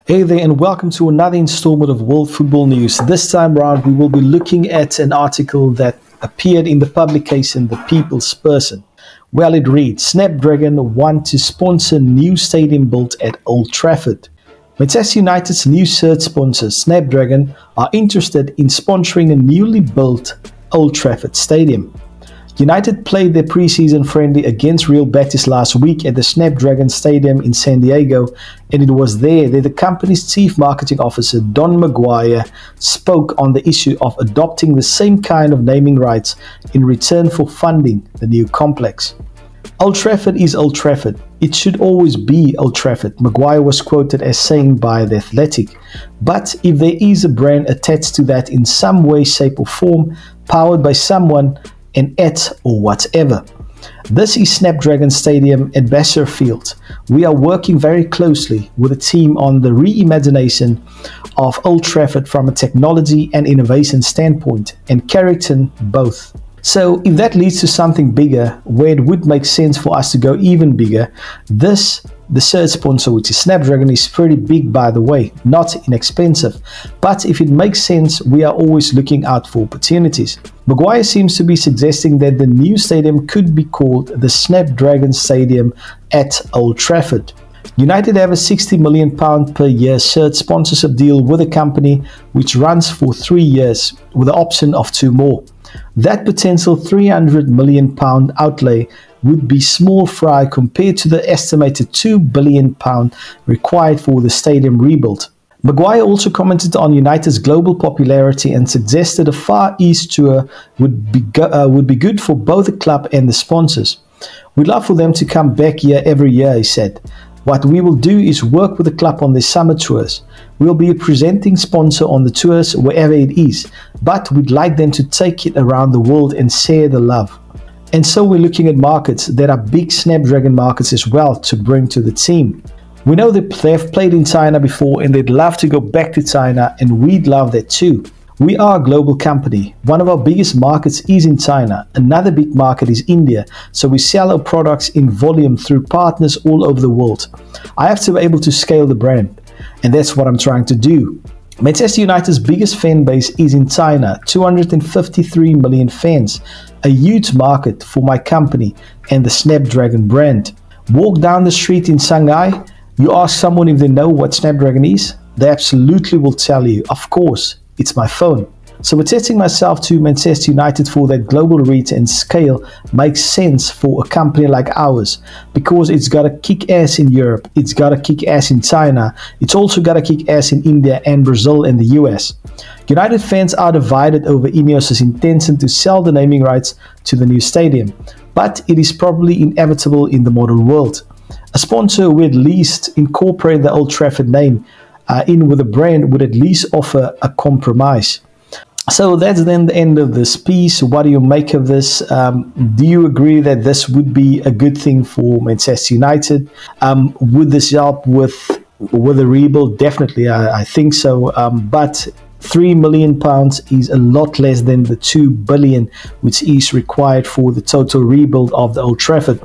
Hey there and welcome to another installment of World Football News. This time around we will be looking at an article that appeared in the publication The People's Person. Well, it reads, Snapdragon want to sponsor new stadium built at Old Trafford. Manchester United's new shirt sponsor Snapdragon are interested in sponsoring a newly built Old Trafford stadium. United played their pre-season friendly against Real Betis last week at the Snapdragon Stadium in San Diego, and it was there that the company's chief marketing officer Don Maguire spoke on the issue of adopting the same kind of naming rights in return for funding the new complex. Old Trafford is Old Trafford. It should always be Old Trafford, Maguire was quoted as saying by The Athletic. But if there is a brand attached to that in some way, shape or form, powered by someone, an at or whatever. This is Snapdragon Stadium at Basher Field. We are working very closely with the team on the reimagination of Old Trafford from a technology and innovation standpoint, and Carrington both. So if that leads to something bigger, where it would make sense for us to go even bigger, the shirt sponsor, which is Snapdragon, is pretty big, by the way, not inexpensive. But if it makes sense, we are always looking out for opportunities. Maguire seems to be suggesting that the new stadium could be called the Snapdragon Stadium at Old Trafford. United have a £60 million per year shirt sponsorship deal with the company, which runs for 3 years with the option of 2 more. That potential £300 million outlay would be small fry compared to the estimated £2 billion required for the stadium rebuild. Maguire also commented on United's global popularity and suggested a Far East tour would be good for both the club and the sponsors. We'd love for them to come back here every year, he said. What we will do is work with the club on their summer tours. We'll be a presenting sponsor on the tours wherever it is, but we'd like them to take it around the world and share the love. And so we're looking at markets that are big Snapdragon markets as well to bring to the team. We know that they've played in China before and they'd love to go back to China, and we'd love that too. We are a global company. One of our biggest markets is in China. Another big market is India. So we sell our products in volume through partners all over the world. I have to be able to scale the brand, and that's what I'm trying to do. Manchester United's biggest fan base is in China, 253 million fans, a huge market for my company and the Snapdragon brand. Walk down the street in Shanghai, you ask someone if they know what Snapdragon is, they absolutely will tell you, of course, it's my phone. So attaching myself to Manchester United for that global reach and scale makes sense for a company like ours, because it's got to kick ass in Europe, it's got to kick ass in China, it's also got to kick ass in India and Brazil and the US. United fans are divided over Ineos's intention to sell the naming rights to the new stadium, but it is probably inevitable in the modern world. A sponsor who at least incorporate the Old Trafford name in with a brand would at least offer a compromise. So that's then the end of this piece. What do you make of this? Do you agree that this would be a good thing for Manchester United? Would this help with a rebuild? Definitely, I think so. But £3 million is a lot less than the $2 billion which is required for the total rebuild of the Old Trafford.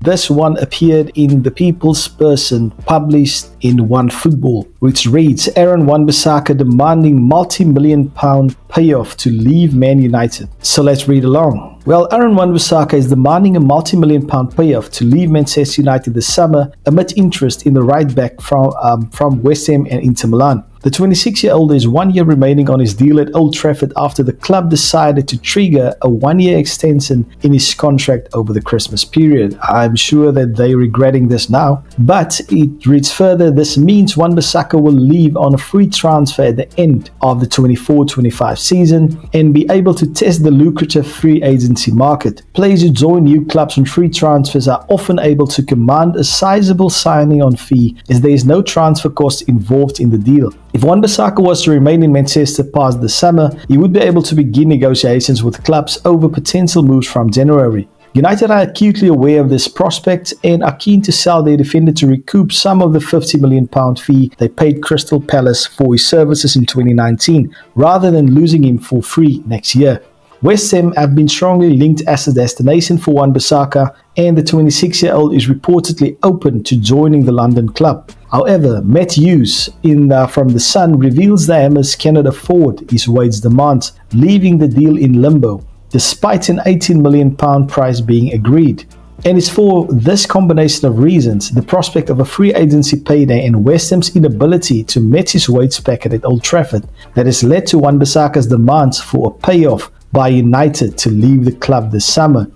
This one appeared in The People's Person, published in One Football, which reads, Aaron Wan Bissaka demanding multi-million-pound payoff to leave Man United. So let's read along. Well, Aaron Wan Bissaka is demanding a multi-million-pound payoff to leave Manchester United this summer amid interest in the right-back from West Ham and Inter Milan. The 26-year-old has 1 year remaining on his deal at Old Trafford after the club decided to trigger a 1-year extension in his contract over the Christmas period. I'm sure that they're regretting this now. But it reads further, this means Wan Bissaka will leave on a free transfer at the end of the 24-25 season and be able to test the lucrative free agency market. Players who join new clubs on free transfers are often able to command a sizable signing-on fee, as there is no transfer cost involved in the deal. If Wan Bissaka was to remain in Manchester past the summer, he would be able to begin negotiations with clubs over potential moves from January. United are acutely aware of this prospect and are keen to sell their defender to recoup some of the £50 million fee they paid Crystal Palace for his services in 2019, rather than losing him for free next year. West Ham have been strongly linked as a destination for Wan Bissaka, and the 26-year-old is reportedly open to joining the London club. However, Matt Hughes from The Sun reveals the Hammers cannot afford his wage demands, leaving the deal in limbo, despite an £18 million price being agreed. And it's for this combination of reasons, the prospect of a free agency payday and West Ham's inability to match his wage packet at Old Trafford, that has led to Wan Bissaka's demands for a payoff by United to leave the club this summer.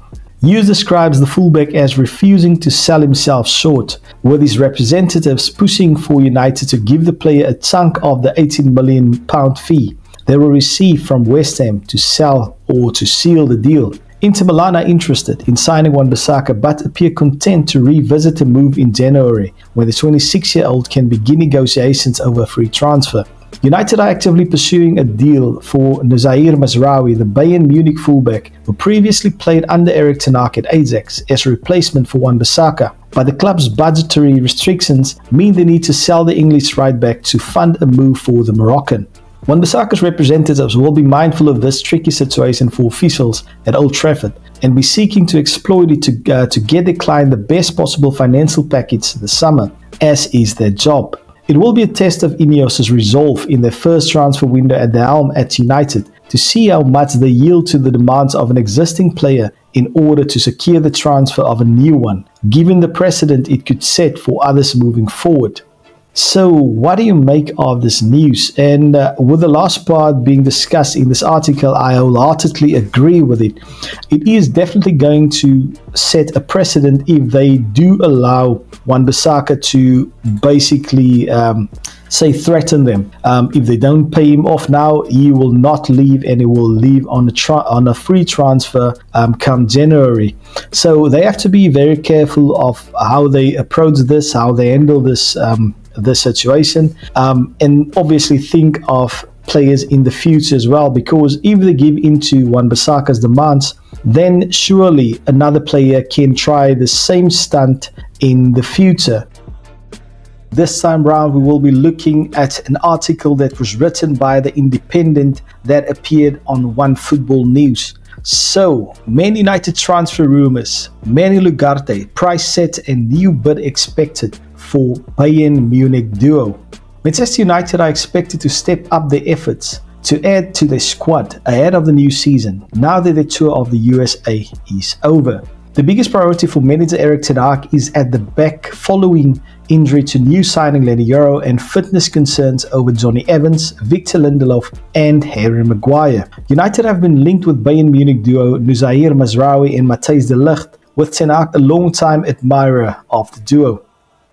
Hughes describes the fullback as refusing to sell himself short, with his representatives pushing for United to give the player a chunk of the £18 million fee they will receive from West Ham to sell or to seal the deal. Inter Milan are interested in signing Wan Bissaka but appear content to revisit the move in January, when the 26-year-old can begin negotiations over a free transfer. United are actively pursuing a deal for Nozair Mazraoui, the Bayern Munich fullback, who previously played under Erik ten Hag at Ajax as a replacement for Wan Bissaka. But the club's budgetary restrictions mean they need to sell the English right-back to fund a move for the Moroccan. Wan Bissaka's representatives will be mindful of this tricky situation for officials at Old Trafford and be seeking to exploit it to get the client the best possible financial package this summer, as is their job. It will be a test of Ineos' resolve in their first transfer window at the helm at United to see how much they yield to the demands of an existing player in order to secure the transfer of a new one, given the precedent it could set for others moving forward. So what do you make of this news? And with the last part being discussed in this article, I wholeheartedly agree with it. It is definitely going to set a precedent if they do allow Wan Bissaka to basically threaten them. If they don't pay him off now, he will not leave, and he will leave on a free transfer come January. So they have to be very careful of how they approach this, how they handle this situation, and obviously think of players in the future as well, because if they give into Wan Bissaka's demands, then surely another player can try the same stunt in the future. This time round, we will be looking at an article that was written by The Independent that appeared on One Football News. So, Man United transfer rumours, Manuel Ugarte, price set and new bid expected for Bayern Munich duo. Manchester United are expected to step up their efforts to add to their squad ahead of the new season, now that the tour of the USA is over. The biggest priority for manager Erik ten Hag is at the back following injury to new signing Lenny Yoro and fitness concerns over Johnny Evans, Victor Lindelof and Harry Maguire. United have been linked with Bayern Munich duo Nozair Mazraoui and Matthijs de Ligt, with ten Hag a long-time admirer of the duo.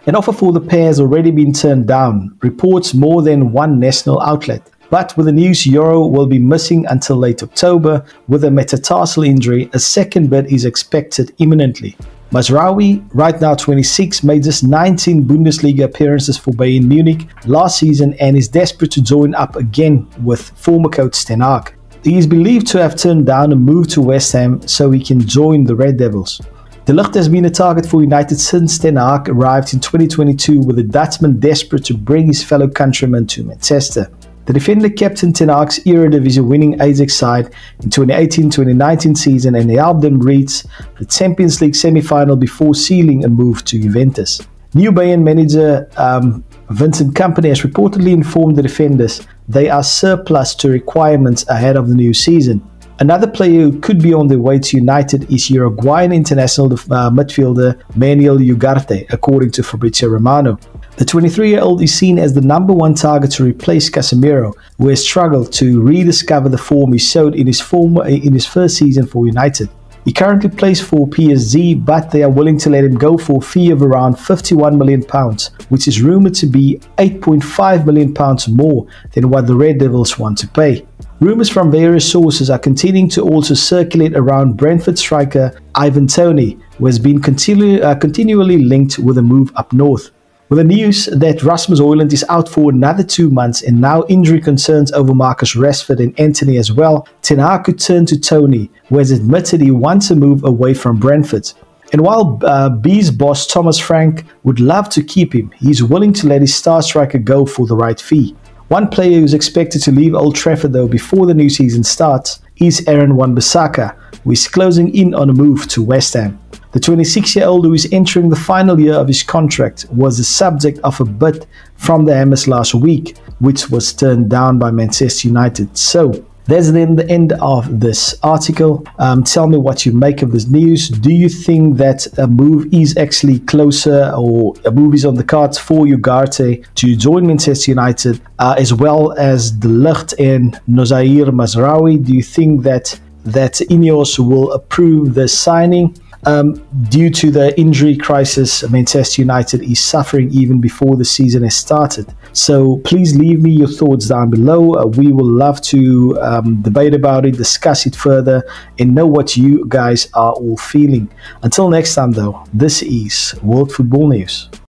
An offer for the pair has already been turned down, reports more than one national outlet. But with the news Yoro will be missing until late October with a metatarsal injury, a second bid is expected imminently. Mazraoui, right now 26, made just 19 Bundesliga appearances for Bayern Munich last season and is desperate to join up again with former coach ten Hag. He is believed to have turned down a move to West Ham so he can join the Red Devils. De Ligt has been a target for United since ten Hag arrived in 2022, with the Dutchman desperate to bring his fellow countrymen to Manchester. The defender captained ten Hag's Eredivisie winning Ajax side in 2018-2019 season and helped them reach the Champions League semi-final before sealing a move to Juventus. New Bayern manager Vincent Kompany has reportedly informed the defenders they are surplus to requirements ahead of the new season. Another player who could be on their way to United is Uruguayan international midfielder Manuel Ugarte, according to Fabrizio Romano. The 23-year-old is seen as the number one target to replace Casemiro, who has struggled to rediscover the form he showed in his first season for United. He currently plays for PSG, but they are willing to let him go for a fee of around £51 million, which is rumoured to be £8.5 million more than what the Red Devils want to pay. Rumours from various sources are continuing to also circulate around Brentford striker Ivan Toney, who has been continually linked with a move up north. With the news that Rasmus Højlund is out for another 2 months and now injury concerns over Marcus Rashford and Antony as well, ten Hag could turn to Toney, who has admitted he wants a move away from Brentford. And while B's boss Thomas Frank would love to keep him, he's willing to let his star striker go for the right fee. One player who's expected to leave Old Trafford though before the new season starts is Aaron Wan Bissaka, who is closing in on a move to West Ham. The 26-year-old, who is entering the final year of his contract, was the subject of a bid from the Hammers last week, which was turned down by Manchester United. So, that's then the end of this article. Tell me what you make of this news. Do you think that a move is actually closer, or a move is on the cards for Ugarte to join Manchester United, as well as De Ligt and Nozair Mazraoui? Do you think that Ineos will approve the signing? Due to the injury crisis Manchester United is suffering even before the season has started. So please leave me your thoughts down below. We will love to debate about it, discuss it further, and know what you guys are all feeling. Until next time though, this is World Football News.